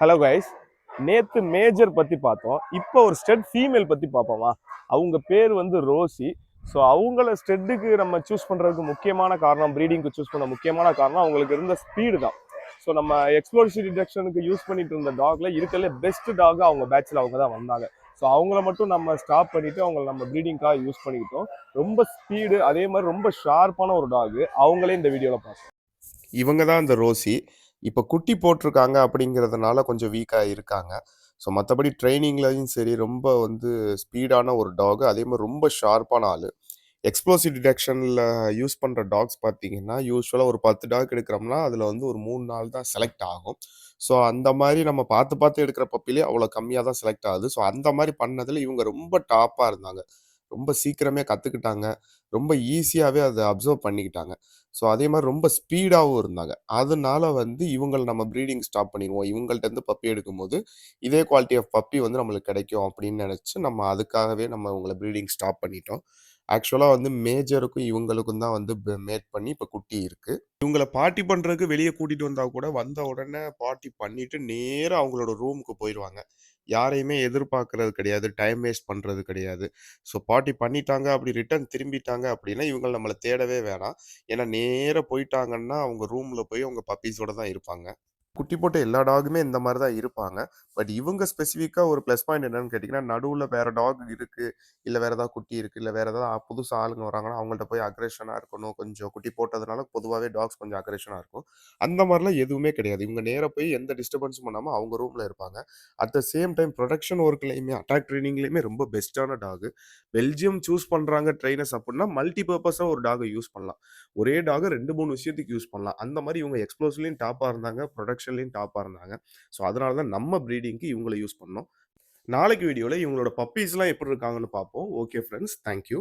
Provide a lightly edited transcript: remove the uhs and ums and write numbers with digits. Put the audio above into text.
Hello guys, நேத்து major பத்தி பார்த்தோம். இப்போ ஒரு ஸ்டெட் ஃபீமேல் பத்தி பார்ப்போமா? அவங்க பேர் வந்து ரோசி. ஸோ அவங்கள ஸ்டெட்டுக்கு நம்ம சூஸ் பண்றதுக்கு முக்கியமான காரணம், ப்ரீடிங்க்கு சூஸ் பண்ண முக்கியமான காரணம் அவங்களுக்கு இருந்த ஸ்பீடு தான். ஸோ நம்ம எக்ஸ்ப்ளோசிவ் டிடெக்ஷனுக்கு யூஸ் பண்ணிட்டு இருந்த டாக்ல இருக்கல பெஸ்ட் டாக் அவங்க பேட்ச்ல அவங்க தான் வந்தாங்க. ஸோ அவங்கள மட்டும் நம்ம ஸ்டாப் பண்ணிட்டு அவங்கள நம்ம ப்ரீடிங்காக யூஸ் பண்ணிக்கிட்டோம். ரொம்ப ஸ்பீடு, அதே மாதிரி ரொம்ப ஷார்ப்பான ஒரு டாக். அவங்களே இந்த வீடியோவில் பார்ப்போம். இவங்க தான் இந்த ரோசி. இப்போ குட்டி போட்டிருக்காங்க அப்படிங்கிறதுனால கொஞ்சம் வீக்காக இருக்காங்க. ஸோ மற்றபடி ட்ரைனிங்லையும் சரி, ரொம்ப வந்து ஸ்பீடான ஒரு டாக். அதே மாதிரி ரொம்ப ஷார்ப்பான ஆள். எக்ஸ்ப்ளோசிவ் டிடெக்ஷனில் யூஸ் பண்ணுற டாக்ஸ் பார்த்தீங்கன்னா, யூஸ்வலாக ஒரு 10 டாக் எடுக்கிறோம்னா அதில் வந்து ஒரு 3 நாள் தான் செலக்ட் ஆகும். ஸோ அந்த மாதிரி நம்ம பார்த்து பார்த்து எடுக்கிற பப்பிலே அவ்வளோ கம்மியாக தான் செலக்ட் ஆகுது. ஸோ அந்த மாதிரி பண்ணதில் இவங்க ரொம்ப டாப்பாக இருந்தாங்க. ரொம்ப சீக்கிரமே கற்றுக்கிட்டாங்க. ரொம்ப ஈஸியாகவே அதை அப்சர்வ் பண்ணிக்கிட்டாங்க. ஸோ அதே மாதிரி ரொம்ப ஸ்பீடாகவும் இருந்தாங்க. அதனால வந்து இவங்கள நம்ம ப்ரீடிங் ஸ்டாப் பண்ணிடுவோம். இவங்கள்ட்டேருந்து பப்பி எடுக்கும்போது இதே குவாலிட்டி ஆஃப் பப்பி வந்து நம்மளுக்கு கிடைக்கும் அப்படின்னு நினச்சி நம்ம அதுக்காகவே நம்ம இவங்கள ப்ரீடிங் ஸ்டாப் பண்ணிட்டோம். ஆக்சுவலாக வந்து மேஜருக்கும் இவங்களுக்கும் தான் வந்து மேட் பண்ணி இப்போ குட்டி இருக்குது. இவங்கள பார்ட்டி பண்ணுறதுக்கு வெளியே கூட்டிகிட்டு வந்தால் கூட வந்த உடனே பார்ட்டி பண்ணிவிட்டு நேராக அவங்களோட ரூமுக்கு போயிடுவாங்க. யாரையுமே எதிர்பார்க்கறது கிடையாது. டைம் வேஸ்ட் பண்ணுறது கிடையாது. ஸோ பார்ட்டி பண்ணிட்டாங்க, அப்படி ரிட்டர்ன் திரும்பிட்டாங்க அப்படின்னா இவங்க நம்மளை தேடவே வேணாம். ஏன்னா நேராக போயிட்டாங்கன்னா அவங்க ரூமில் போய் அவங்க பப்பீஸோட தான் இருப்பாங்க. குட்டி போட்ட எல்லா டாகுமே இந்த மாதிரி தான் இருப்பாங்க. பட் இவங்க ஸ்பெசிஃபிக்காக ஒரு ப்ளஸ் பாயிண்ட் என்னன்னு கேட்டிங்கன்னா, நடுவில் வேறு டாக் இருக்குது, இல்லை வேறு ஏதாவது குட்டி இருக்குது, இல்லை வேறு ஏதாவது புதுசு ஆளுங்க வராங்கன்னா அவங்கள்ட்ட போய் அக்ரெஷனாக இருக்கணும். கொஞ்சம் குட்டி போட்டதுனால பொதுவாகவே டாக்ஸ் கொஞ்சம் அக்ரெஷனாக இருக்கும். அந்த மாதிரிலாம் எதுவுமே கிடையாது. இவங்க நேராக போய் எந்த டிஸ்டர்பன்ஸும் பண்ணாமல் அவங்க ரூமில் இருப்பாங்க. At the same time production ஒர்க்லையுமே, அட்டாக் ட்ரைனிங்லேயுமே ரொம்ப பெஸ்ட்டான டாக். பெல்ஜியம் சூஸ் பண்ணுறாங்க ட்ரைனர்ஸ் அப்படின்னா மல்டி பர்பஸாக ஒரு டாகை யூஸ் பண்ணலாம். ஒரே டாகை 2, 3 விஷயத்துக்கு யூஸ் பண்ணலாம். அந்த மாதிரி இவங்க எக்ஸ்ப்ளோசிவ்லையும் டாப்பாக இருந்தாங்க, ப்ரொடக்ஷன்லையும் டாப்பாக இருந்தாங்க. ஸோ அதனால தான் நம்ம ப்ரீடிங்க்கு இவங்கள யூஸ் பண்ணோம். நாளைக்கு வீடியோவில் இவங்களோட பப்பீஸ்லாம் எப்படி இருக்காங்கன்னு பார்ப்போம். Okay friends, thank you.